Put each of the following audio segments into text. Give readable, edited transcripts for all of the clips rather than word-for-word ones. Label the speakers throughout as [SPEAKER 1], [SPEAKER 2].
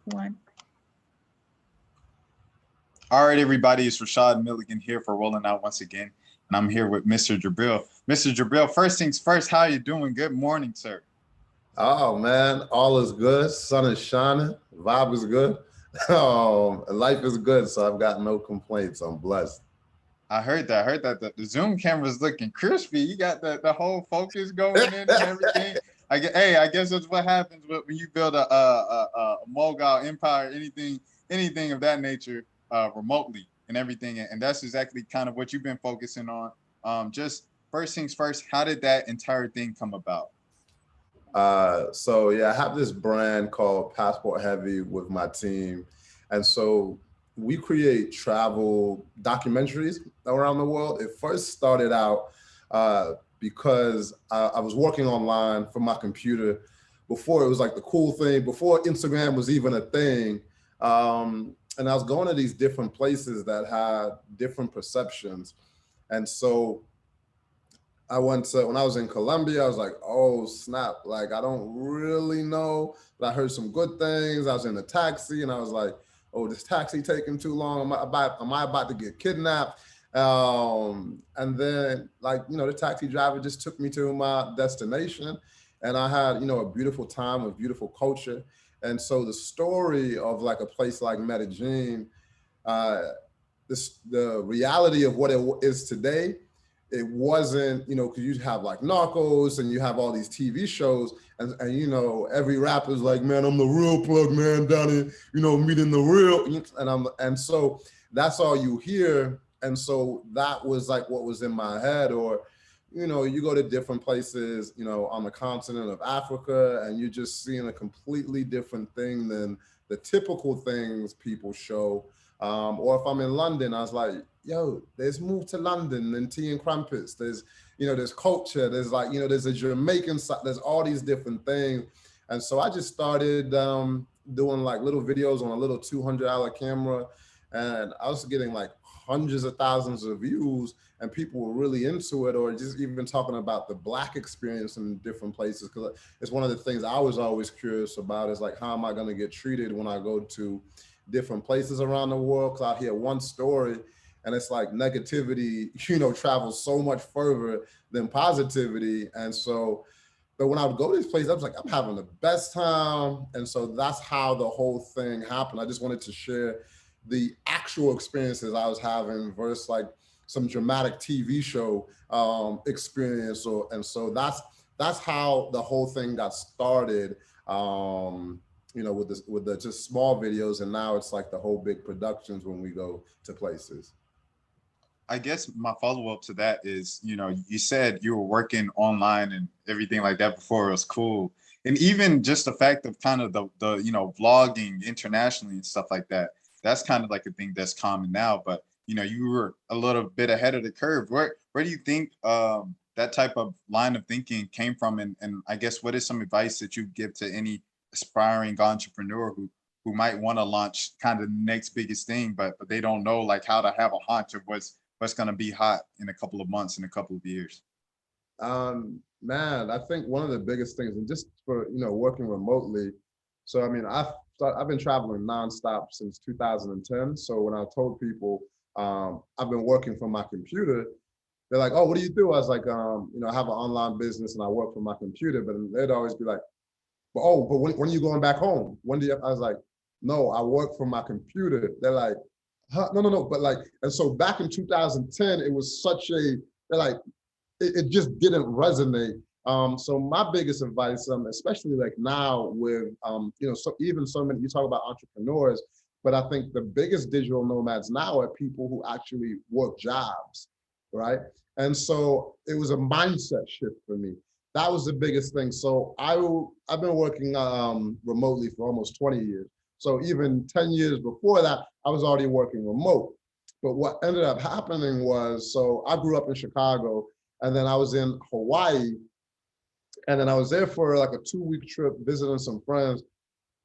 [SPEAKER 1] One.
[SPEAKER 2] All right, everybody, it's Rashad Milligan here for Rolling Out once again, and I'm here with Mr. Jabril. Mr. Jabril, first things first, how are you doing? Good morning, sir.
[SPEAKER 3] Oh man, all is good. Sun is shining. Vibe is good. Life is good. So I've got no complaints. I'm blessed.
[SPEAKER 2] I heard that. I heard that the Zoom camera's looking crispy. You got the whole focus going in and everything. I guess that's what happens when you build a mogul empire, anything of that nature, remotely and everything. And that's exactly kind of what you've been focusing on. Just first things first, how did that entire thing come about?
[SPEAKER 3] So yeah, I have this brand called Passport Heavy with my team, and so we create travel documentaries around the world. It first started out because I was working online from my computer before it was like the cool thing, before Instagram was even a thing. And I was going to these different places that had different perceptions, and so I went to, when I was in Colombia, I was like, oh snap, like I don't really know, but I heard some good things. I was in a taxi and I was like, oh, this taxi taking too long. Am I about to get kidnapped? And then the taxi driver just took me to my destination and I had, a beautiful time with beautiful culture. And so the story of like a place like Medellin, uh, the reality of what it is today, it wasn't, because you have like Narcos and you have all these TV shows and every rapper's like, man, I'm the real plug man down here, meeting the real, and so that's all you hear. And so that was like what was in my head. Or, you go to different places, on the continent of Africa and you're just seeing a completely different thing than the typical things people show. Or if I'm in London, I was like, yo, there's more to London than tea and crumpets. There's culture. There's there's a Jamaican side. There's all these different things. And so I just started doing like little videos on a little $200 camera. And I was getting like hundreds of thousands of views and people were really into it, or just even talking about the Black experience in different places. Because it's one of the things I was always curious about is like, how am I going to get treated when I go to different places around the world? Because I hear one story and it's like negativity, travels so much further than positivity. And so, but when I would go to these places, I was like, I'm having the best time. And so that's how the whole thing happened. I just wanted to share the actual experiences I was having versus like some dramatic TV show experience. And so that's how the whole thing got started. With the just small videos, and now it's like the whole big productions when we go to places.
[SPEAKER 2] I guess my follow up to that is, you said you were working online and everything like that before it was cool. And even just the fact of kind of the vlogging internationally and stuff like that, that's kind of like a thing that's common now. But, you were a little bit ahead of the curve. Where do you think that type of line of thinking came from? And I guess what is some advice that you give to any aspiring entrepreneur who might want to launch kind of the next biggest thing, but they don't know like how to have a hunch of what's going to be hot in a couple of months, in a couple of years?
[SPEAKER 3] Man, I think one of the biggest things, and just for working remotely. So I mean, I've been traveling nonstop since 2010. So when I told people I've been working from my computer, they're like, "Oh, what do you do?" I was like, I have an online business and I work from my computer. But they'd always be like, but when are you going back home? When do you? I was like, no, I work from my computer. They're like, huh? No, no, no. But like, and so back in 2010, it was such a, they're like, it just didn't resonate. So my biggest advice, especially like now with, so even so many, you talk about entrepreneurs, but I think the biggest digital nomads now are people who actually work jobs, right? And so it was a mindset shift for me. That was the biggest thing. So I've been working remotely for almost 20 years. So even 10 years before that, I was already working remote. But what ended up happening was, so I grew up in Chicago, and then I was in Hawaii, and then I was there for like a 2-week trip visiting some friends.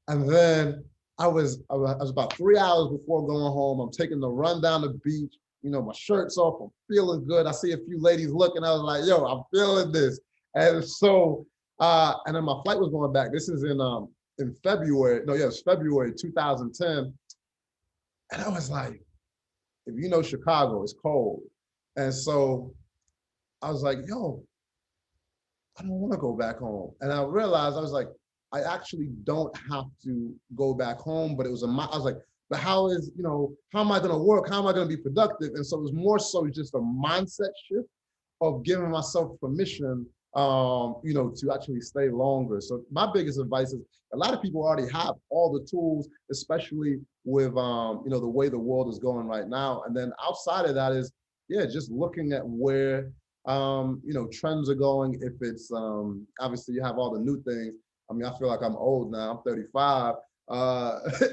[SPEAKER 3] And then I was about 3 hours before going home. I'm taking the run down the beach, my shirt's off, I'm feeling good. I see a few ladies looking, I was like, yo, I'm feeling this. And so, and then my flight was going back. This is in in February, no, yeah, it was February 2010. And I was like, if you know Chicago, it's cold. And so I was like, yo, I don't want to go back home. And I realized I was like, I actually don't have to go back home, but it was I was like, but how is, how am I going to work? How am I going to be productive? And so it was more so just a mindset shift of giving myself permission, to actually stay longer. So my biggest advice is a lot of people already have all the tools, especially with, the way the world is going right now. And then outside of that is, yeah, just looking at where, trends are going. If it's, obviously you have all the new things. I mean, I feel like I'm old now, I'm 35.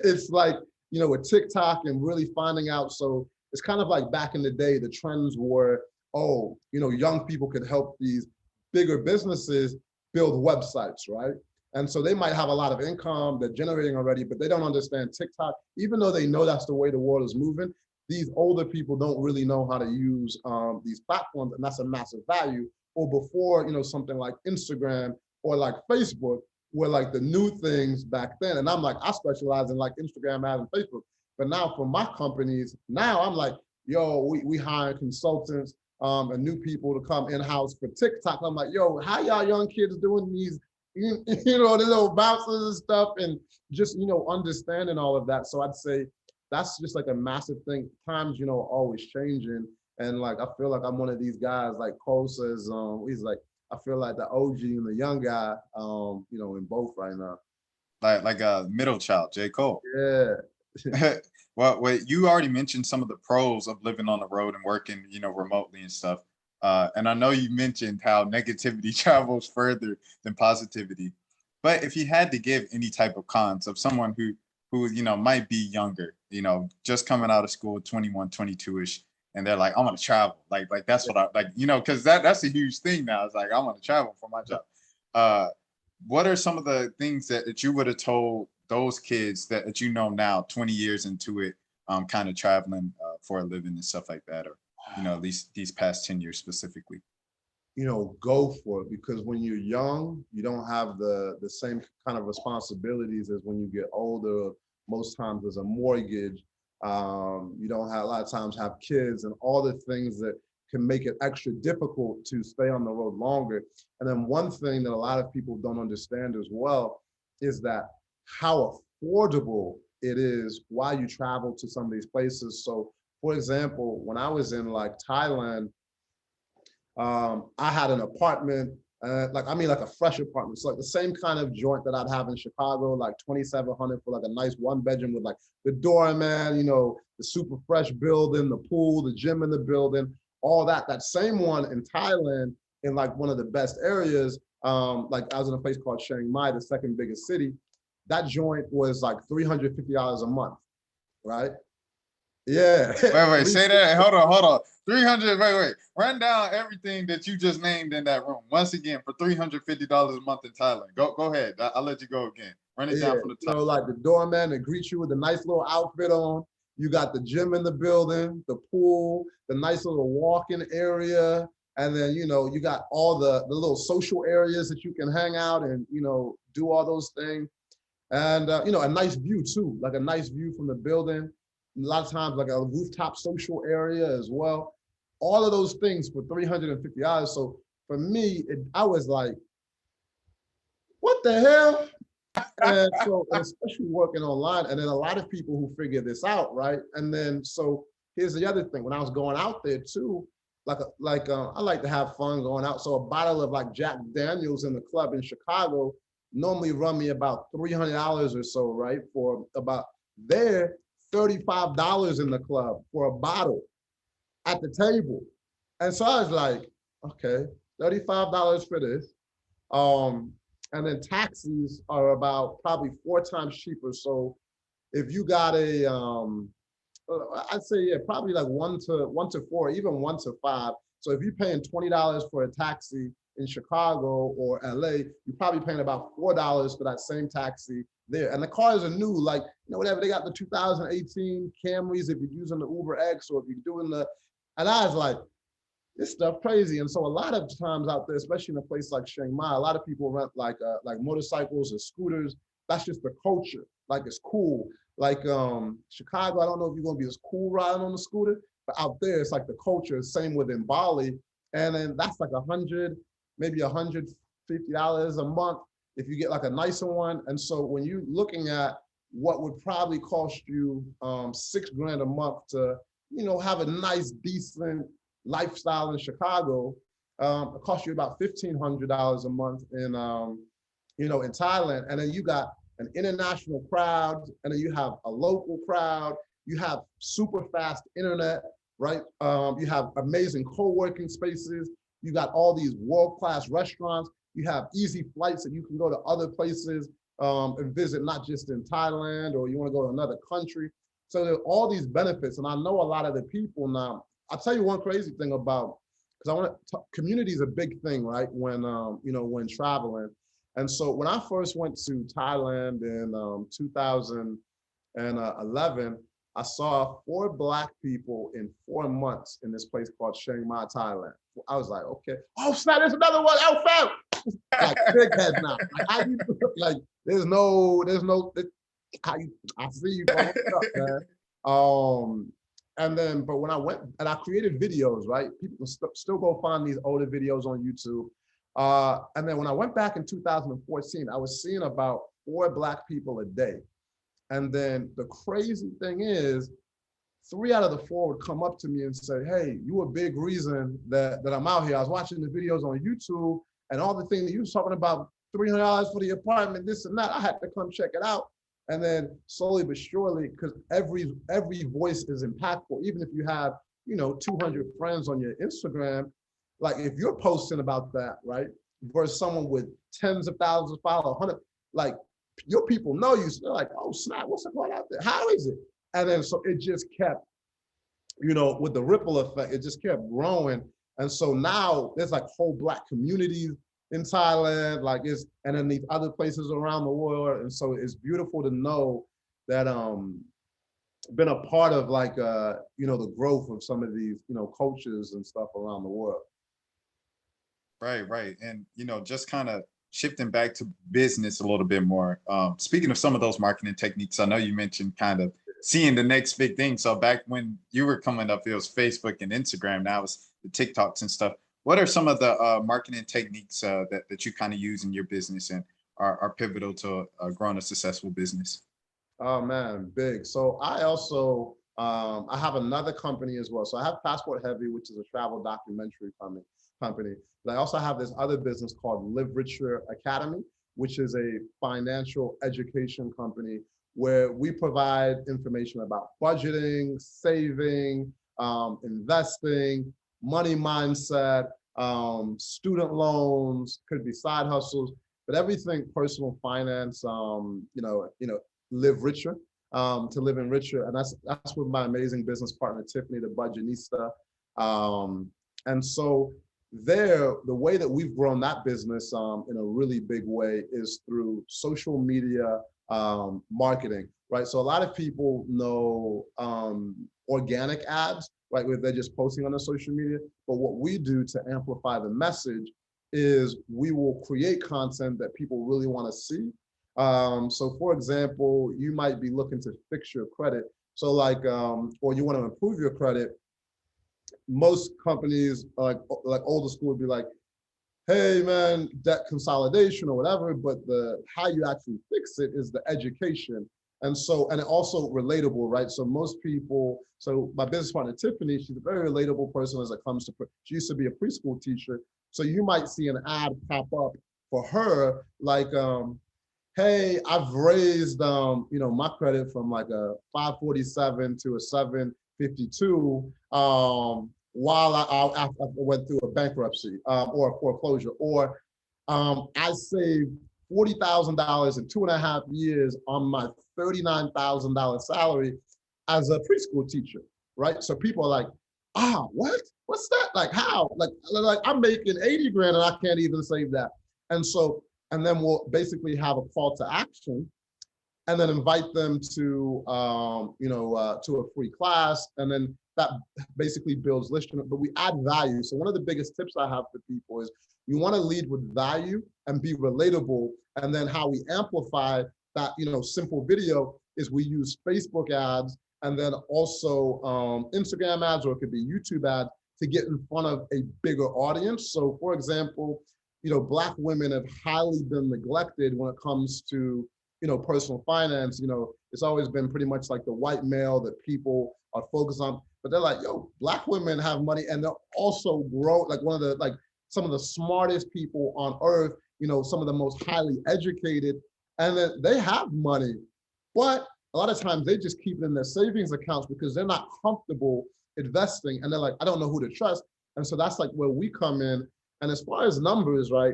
[SPEAKER 3] It's like, with TikTok and really finding out. So it's kind of like back in the day, the trends were, oh, young people could help these bigger businesses build websites, right? And so they might have a lot of income they're generating already, but they don't understand TikTok. Even though they know that's the way the world is moving, these older people don't really know how to use these platforms, and that's a massive value. Or before, something like Instagram or like Facebook were like the new things back then. And I'm like, I specialize in like Instagram ads and Facebook. But now for my companies, now I'm like, yo, we hire consultants and new people to come in-house for TikTok. I'm like, yo, how y'all young kids doing these, the little bounces and stuff, and just, understanding all of that. So I'd say that's just like a massive thing. Times, always changing. And like, I feel like I'm one of these guys, like Cole says, he's like, I feel like the OG and the young guy, in both right now.
[SPEAKER 2] Like a middle child, J. Cole.
[SPEAKER 3] Yeah.
[SPEAKER 2] Well, wait, you already mentioned some of the pros of living on the road and working, remotely and stuff. And I know you mentioned how negativity travels further than positivity. But if you had to give any type of cons of someone who might be younger, just coming out of school, 21, 22-ish, and they're like, I want to travel. Like that's what I like, because that's a huge thing now. It's like I want to travel for my job. What are some of the things that you would have told those kids that now, 20 years into it, kind of traveling for a living and stuff like that, or at least these past 10 years specifically?
[SPEAKER 3] Go for it, because when you're young, you don't have the same kind of responsibilities as when you get older. Most times there's a mortgage. You don't have a lot of times have kids and all the things that can make it extra difficult to stay on the road longer. And then one thing that a lot of people don't understand as well is that how affordable it is while you travel to some of these places. So for example, when I was in like Thailand, I had an apartment, like a fresh apartment. So like the same kind of joint that I'd have in Chicago, like 2,700 for like a nice 1 bedroom with like the doorman, the super fresh building, the pool, the gym in the building, all that. That same one in Thailand, in like one of the best areas, like I was in a place called Chiang Mai, the second biggest city. That joint was like $350 a month, right? Yeah.
[SPEAKER 2] Wait, say that. Hold on. 300. Wait. Run down everything that you just named in that room once again for $350 a month in Thailand. Go ahead. I'll let you go again. Run it down from the top.
[SPEAKER 3] Like the doorman that greets you with a nice little outfit on. You got the gym in the building, the pool, the nice little walk-in area, and then you got all the little social areas that you can hang out and do all those things, and a nice view too, like a nice view from the building. A lot of times like a rooftop social area as well. All of those things for $350. So for me, I was like, what the hell? And so, and especially working online, and then a lot of people who figure this out, right? And then, so here's the other thing. When I was going out there too, I like to have fun going out. So a bottle of like Jack Daniels in the club in Chicago normally run me about $300 or so, right? For about there, $35 in the club for a bottle at the table. And so I was like, okay, $35 for this. And then taxis are about probably 4 times cheaper. So if you got I'd say, yeah, probably like 1 to 4, even 1 to 5. So if you're paying $20 for a taxi in Chicago or LA, you're probably paying about $4 for that same taxi there. And the cars are new, like, whatever, they got the 2018 Camrys if you're using the Uber X, or if you're doing and I was like, this stuff crazy. And so a lot of times out there, especially in a place like Chiang Mai, a lot of people rent like motorcycles or scooters, that's just the culture. Like it's cool. Like Chicago, I don't know if you're gonna be as cool riding on the scooter, but out there it's like the culture. Same within Bali, and then that's like maybe $150 a month if you get like a nicer one. And so when you're looking at what would probably cost you $6 grand a month to, have a nice, decent lifestyle in Chicago, it costs you about $1,500 a month in Thailand. And then you got an international crowd, and then you have a local crowd. You have super fast internet, right? You have amazing co-working spaces. You got all these world-class restaurants. You have easy flights that you can go to other places and visit, not just in Thailand, or you want to go to another country. So there are all these benefits. And I know a lot of the people now. I'll tell you one crazy thing about, because community is a big thing, right? When traveling. And so when I first went to Thailand in 2011, I saw 4 Black people in 4 months in this place called Chiang Mai, Thailand. I was like, okay. Oh, snap, there's another one. Oh, fam. Like big head now. Like there's no, I see you, bro. What's up, man? But when I went and I created videos, right? People can still go find these older videos on YouTube. And then when I went back in 2014, I was seeing about 4 Black people a day. And then the crazy thing is, 3 out of the 4 would come up to me and say, hey, you a big reason that I'm out here. I was watching the videos on YouTube and all the things that you was talking about, $300 for the apartment, this and that. I had to come check it out. And then slowly but surely, because every voice is impactful, even if you have, 200 friends on your Instagram, like if you're posting about that, right, versus someone with tens of thousands of followers, 100, like your people know you. So they're like, oh snap, what's going out there? How is it? And then so it just kept, with the ripple effect, it just kept growing. And so now there's like whole Black communities in Thailand, and then these other places around the world. And so it's beautiful to know that been a part of the growth of some of these, cultures and stuff around the world.
[SPEAKER 2] Right. And, just kind of shifting back to business a little bit more. Speaking of some of those marketing techniques, I know you mentioned kind of seeing the next big thing. So back when you were coming up, it was Facebook and Instagram. Now it's the TikToks and stuff. What are some of the marketing techniques that you kind of use in your business and are pivotal to growing a successful business?
[SPEAKER 3] Oh man, big. So I also I have another company as well. So I have Passport Heavy, which is a travel documentary company. But I also have this other business called Live Richer Academy, which is a financial education company where we provide information about budgeting, saving, investing, money mindset, student loans, could be side hustles, but everything personal finance, live richer, to live in richer. And that's with my amazing business partner, Tiffany, the budgetista. And so the way that we've grown that business in a really big way is through social media marketing, right? So a lot of people know organic ads, right, where they're just posting on their social media. But what we do to amplify the message is we will create content that people really want to see. So for example, you might be looking to fix your credit. So or you want to improve your credit. Most companies like older school would be like, hey man, debt consolidation or whatever, but how you actually fix it is the education. And it also relatable, right? So most people, so my business partner, Tiffany, she's a very relatable person as it comes to, she used to be a preschool teacher. So you might see an ad pop up for her, hey, I've raised, my credit from like a 547 to a 752 while I went through a bankruptcy or a foreclosure, or I saved $40,000 in 2.5 years on my $39,000 salary as a preschool teacher, right? So people are like, what? What's that? Like how? Like I'm making 80 grand and I can't even save that. And then we'll basically have a call to action and then invite them to a free class. And then that basically builds listening, but we add value. So one of the biggest tips I have for people is you want to lead with value and be relatable. And then how we amplify that, simple video is we use Facebook ads and then also Instagram ads, or it could be YouTube ads, to get in front of a bigger audience. So for example, Black women have highly been neglected when it comes to, personal finance. It's always been pretty much like the white male that people are focused on, but they're like, yo, Black women have money, and they're also like one of the, like some of the smartest people on earth, some of the most highly educated, and then they have money, but a lot of times they just keep it in their savings accounts because they're not comfortable investing, and they're like, I don't know who to trust. And so that's like where we come in. And as far as numbers, right,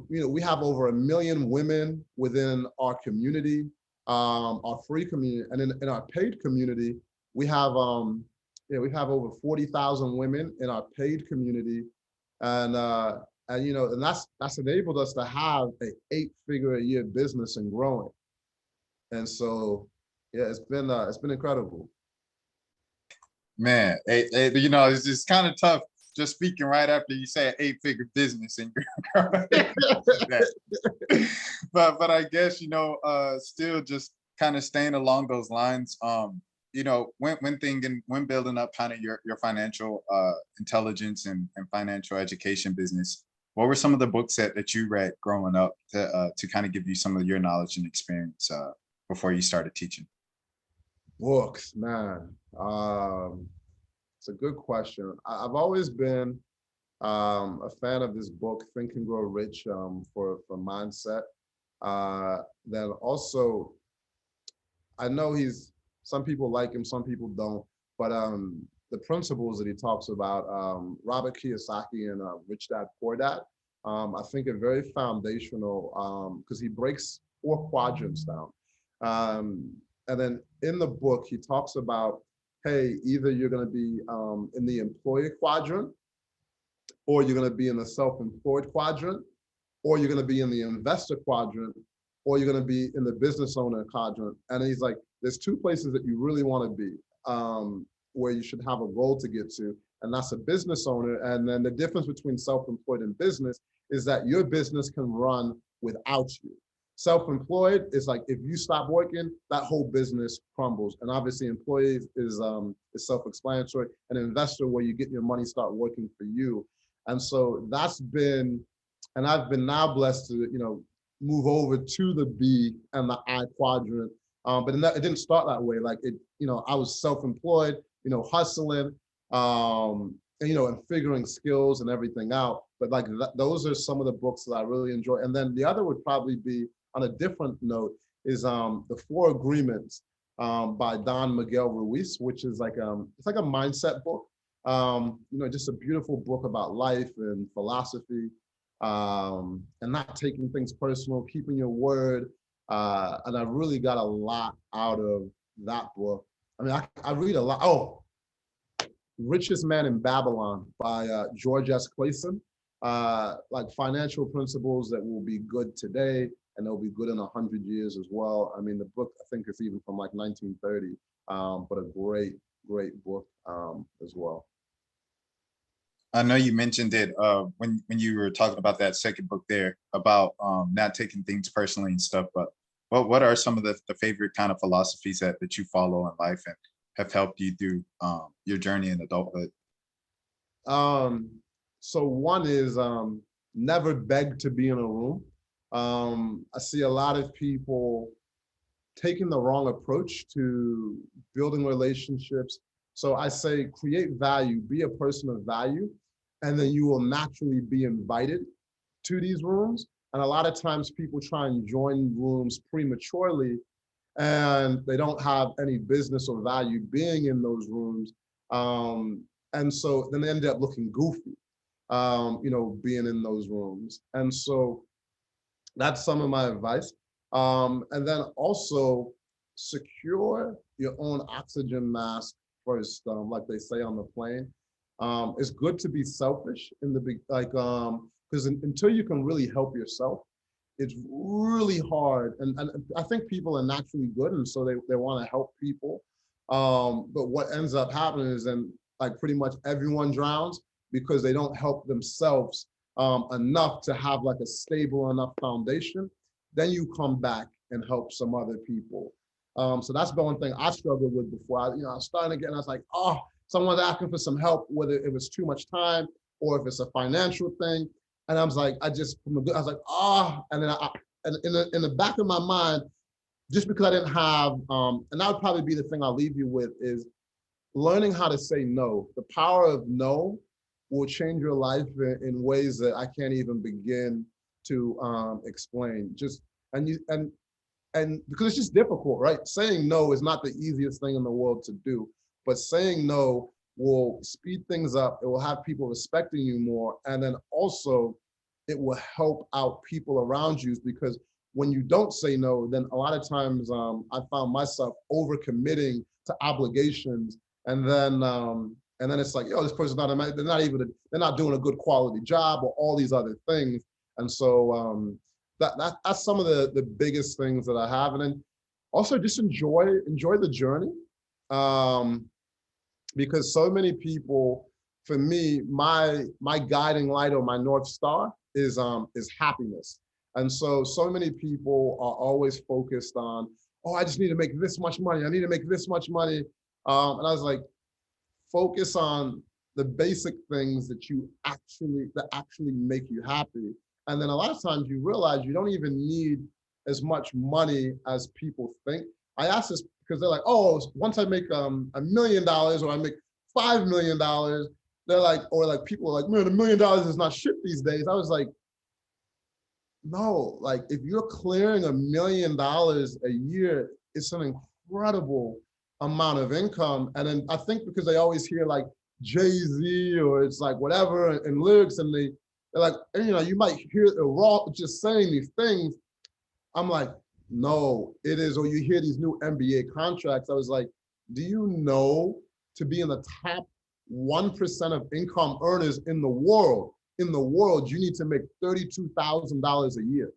[SPEAKER 3] we have over 1 million women within our community, our free community, and in our paid community, we have we have over 40,000 women in our paid community, and and that's enabled us to have an 8-figure-a-year business and growing. And so, yeah, it's been incredible.
[SPEAKER 2] Man, it's just kind of tough just speaking right after you say an 8-figure business and but I guess still just kind of staying along those lines. When building up kind of your financial intelligence and financial education business, what were some of the books that you read growing up to kind of give you some of your knowledge and experience before you started teaching?
[SPEAKER 3] Books, man. It's a good question. I've always been a fan of this book, Think and Grow Rich, for mindset. Then also, I know some people like him, some people don't, but the principles that he talks about, Robert Kiyosaki and Rich Dad Poor Dad, I think are very foundational because he breaks 4 quadrants down. And then in the book, he talks about, hey, either you're going to be in the employer quadrant, or you're going to be in the self-employed quadrant, or you're going to be in the investor quadrant, or you're going to be in the business owner quadrant. And he's like, there's 2 places that you really want to be, where you should have a goal to get to, and that's a business owner. And then the difference between self-employed and business is that your business can run without you. Self-employed is like, if you stop working, that whole business crumbles. And obviously employees is self-explanatory. An investor, where you get your money start working for you. And so that's been, and I've been now blessed to, move over to the B and the I quadrant. But it didn't start that way. Like I was self-employed, hustling, and figuring skills and everything out. But like those are some of the books that I really enjoy. And then the other would probably be, on a different note, is the 4 Agreements by Don Miguel Ruiz, which is like it's like a mindset book. Just a beautiful book about life and philosophy, and not taking things personal, keeping your word. And I really got a lot out of that book. I mean, I read a lot. Oh, Richest Man in Babylon by George S. Clayson. Like financial principles that will be good today, and they'll be good in 100 years as well. I mean, the book, I think it's even from like 1930, but a great, great book as well.
[SPEAKER 2] I know you mentioned it when you were talking about that second book there about not taking things personally and stuff, but what are some of the favorite kind of philosophies that you follow in life and have helped you through your journey in adulthood?
[SPEAKER 3] So one is never beg to be in a room. I see a lot of people taking the wrong approach to building relationships. So I say create value, be a person of value, and then you will naturally be invited to these rooms. And a lot of times people try and join rooms prematurely, and they don't have any business or value being in those rooms. And so then they end up looking goofy, being in those rooms. And so that's some of my advice. And then also secure your own oxygen mask first, like they say on the plane. It's good to be selfish in the big, because until you can really help yourself, it's really hard. And I think people are naturally good, and so they want to help people. But what ends up happening is then like pretty much everyone drowns because they don't help themselves enough to have like a stable enough foundation. then you come back and help some other people. So that's the one thing I struggled with before. I was starting to get, and I was like, oh, someone's asking for some help, whether it was too much time or if it's a financial thing. And I was like, I was like, oh, and then and in the back of my mind, just because I didn't have, and that would probably be the thing I'll leave you with is learning how to say no. The power of no will change your life in ways that I can't even begin to explain. Just and you and because it's just difficult, right? Saying no is not the easiest thing in the world to do, but saying no will speed things up. It will have people respecting you more, and then also it will help out people around you because when you don't say no, then a lot of times I found myself overcommitting to obligations, and then it's like, yo, this person's not, they're not doing a good quality job or all these other things, and so that's some of the biggest things that I have, and then also just enjoy the journey, um, because so many people, for me, my guiding light or my North Star is happiness. And so many people are always focused on, oh, I just need to make this much money. I need to make this much money. And I was like, focus on the basic things that actually make you happy. And then a lot of times you realize you don't even need as much money as people think. I ask this because they're like, oh, once I make $1 million or I make $5 million, they're like, or like people are like, man, $1 million is not shit these days. I was like, no, like if you're clearing $1 million a year, it's an incredible amount of income. And then I think because they always hear like Jay-Z or it's like whatever and lyrics, and they're like, and, you might hear the raw just saying these things. I'm like, no, it is. Or you hear these new NBA contracts. I was like, do you know to be in the top 1% of income earners in the world, you need to make $32,000 a year.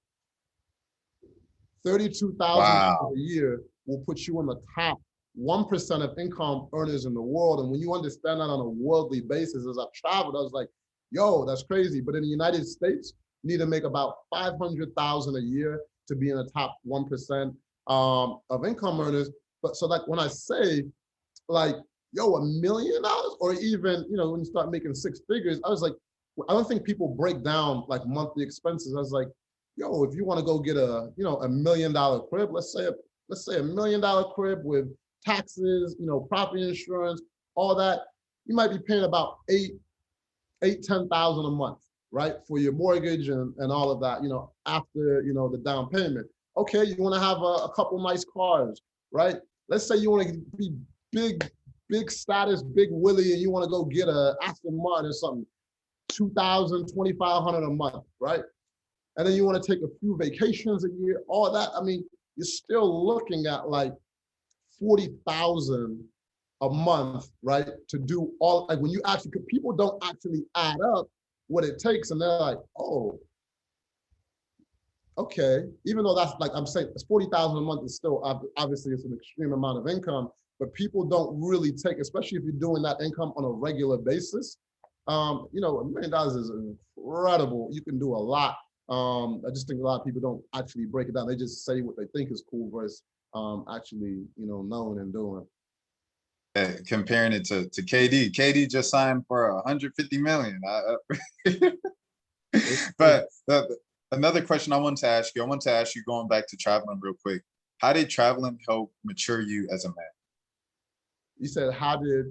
[SPEAKER 3] $32,000
[SPEAKER 2] Wow.
[SPEAKER 3] a year will put you in the top 1% of income earners in the world. And when you understand that on a worldly basis, as I've traveled, I was like, yo, that's crazy. But in the United States, you need to make about 500,000 a year to be in the top 1% of income earners. But so like when I say like, yo, $1 million, or even, when you start making six figures, I was like, I don't think people break down like monthly expenses. I was like, yo, if you want to go get $1 million crib, let's say $1 million crib with taxes, property insurance, all that, you might be paying about 10,000 a month, right? For your mortgage and all of that, after, the down payment. Okay, you want to have a couple nice cars, right? Let's say you want to be big status, big Willie, and you want to go get a Aston Martin or something, 2,000, 2,500 a month, right? And then you want to take a few vacations a year, all that. I mean, you're still looking at like 40,000 a month, right? To do all, like when you actually, people don't actually add up what it takes, and they're like, oh, okay. Even though that's like I'm saying, it's 40,000 a month is still obviously it's an extreme amount of income, but people don't really take, especially if you're doing that income on a regular basis. $1 million is incredible. You can do a lot. I just think a lot of people don't actually break it down. They just say what they think is cool versus actually, knowing and doing.
[SPEAKER 2] Comparing it to KD. KD just signed for 150 million. But another question I wanted to ask you, going back to traveling real quick. How did traveling help mature you as a man?
[SPEAKER 3] You said, how did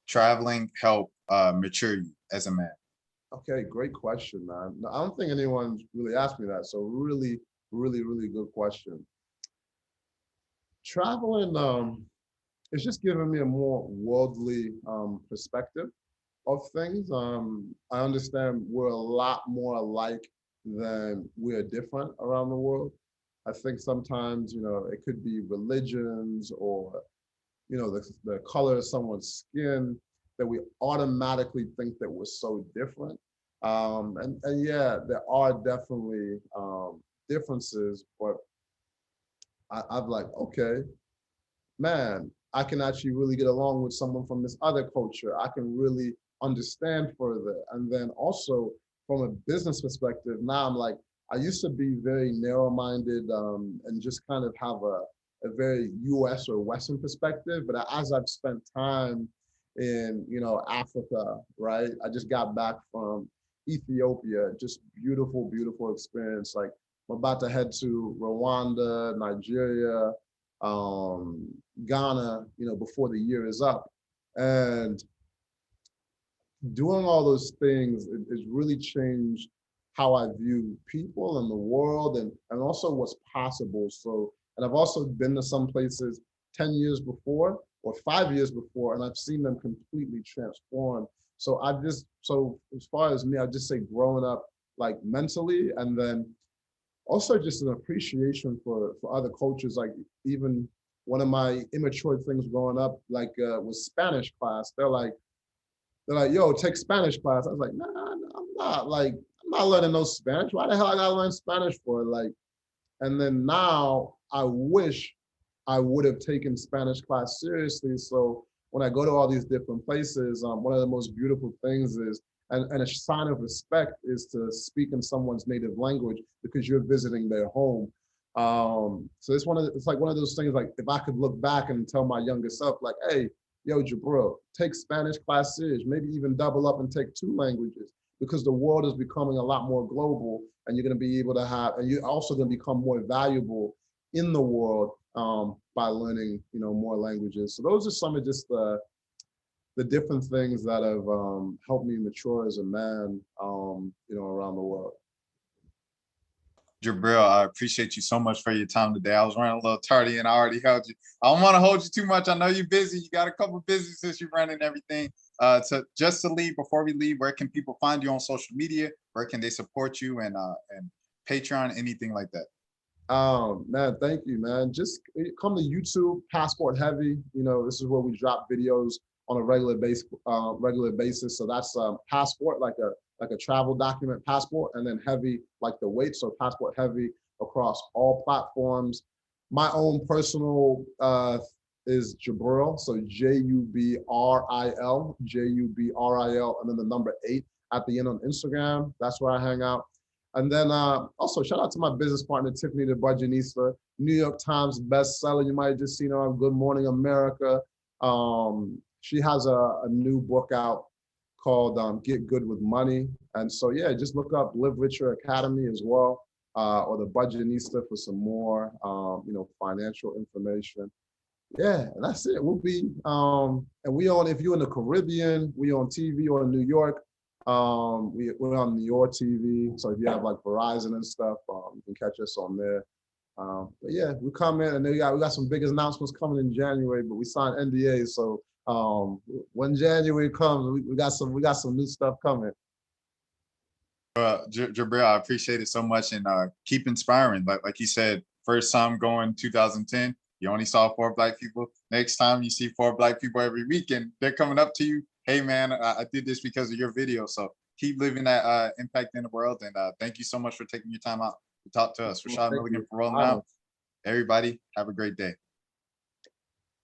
[SPEAKER 2] Traveling help mature you as a man?
[SPEAKER 3] Okay, great question, man. I don't think anyone's really asked me that. So really, really, really good question. Traveling it's just giving me a more worldly perspective of things. I understand we're a lot more alike than we're different around the world. I think sometimes, it could be religions or, the color of someone's skin that we automatically think that we're so different. And yeah, there are definitely differences, but I'm like, okay, man, I can actually really get along with someone from this other culture. I can really understand further. And then also from a business perspective, now I'm like, I used to be very narrow-minded and just kind of have a very US or Western perspective. But as I've spent time in, Africa, right? I just got back from Ethiopia, just beautiful, beautiful experience. Like I'm about to head to Rwanda, Nigeria, um, Ghana, before the year is up. And doing all those things has really changed how I view people and the world and also what's possible. So, and I've also been to some places 10 years before or 5 years before, and I've seen them completely transform. So as far as me, I just say growing up like mentally, and then also just an appreciation for other cultures. Like even one of my immature things growing up, like was Spanish class. They're like, yo, take Spanish class. I was like, nah, I'm not. Like, I'm not learning no Spanish. Why the hell I gotta learn Spanish for? Like, and then now I wish I would have taken Spanish class seriously. So when I go to all these different places, one of the most beautiful things is, and a sign of respect is to speak in someone's native language because you're visiting their home. So it's like one of those things. Like if I could look back and tell my younger self, like, hey, yo, Jabril, take Spanish class serious, maybe even double up and take 2 languages because the world is becoming a lot more global and you're going to be able to have, and you're also going to become more valuable in the world by learning, more languages. So those are some of just the different things that have helped me mature as a man, around the world.
[SPEAKER 2] Jabril, I appreciate you so much for your time today. I was running a little tardy and I already held you. I don't want to hold you too much. I know you're busy. You got a couple of businesses you're running and everything. Just to leave, before we leave, where can people find you on social media? Where can they support you and Patreon, anything like that?
[SPEAKER 3] Man, thank you, man. Just come to YouTube, Passport Heavy. This is where we drop videos on a regular basis. So that's Passport, like a travel document, passport, and then Heavy, like the weight. So Passport Heavy across all platforms. My own personal is Jabril. So Jubril, and then the number 8 at the end on Instagram. That's where I hang out. And then also shout out to my business partner, Tiffany the Budgetnista, New York Times bestseller. You might have just seen her on Good Morning America. She has a new book out called Get Good with Money. And so, yeah, just look up Live Richer Academy as well, or the Budgetnista for some more, financial information. Yeah, and that's it. We'll be, and if you're in the Caribbean, we on TV or in New York. We're on your TV. So if you have like Verizon and stuff, you can catch us on there. But yeah, we come in and we got some big announcements coming in January, but we signed NDAs. So when January comes, we got some new stuff coming.
[SPEAKER 2] Jabril, I appreciate it so much and keep inspiring. Like you said, first time going 2010, you only saw 4 Black people. Next time you see 4 Black people every weekend, they're coming up to you. Hey man, I did this because of your video. So keep living that impact in the world. And thank you so much for taking your time out to talk to us. Rashad Milligan for rolling out. Everybody, have a great day.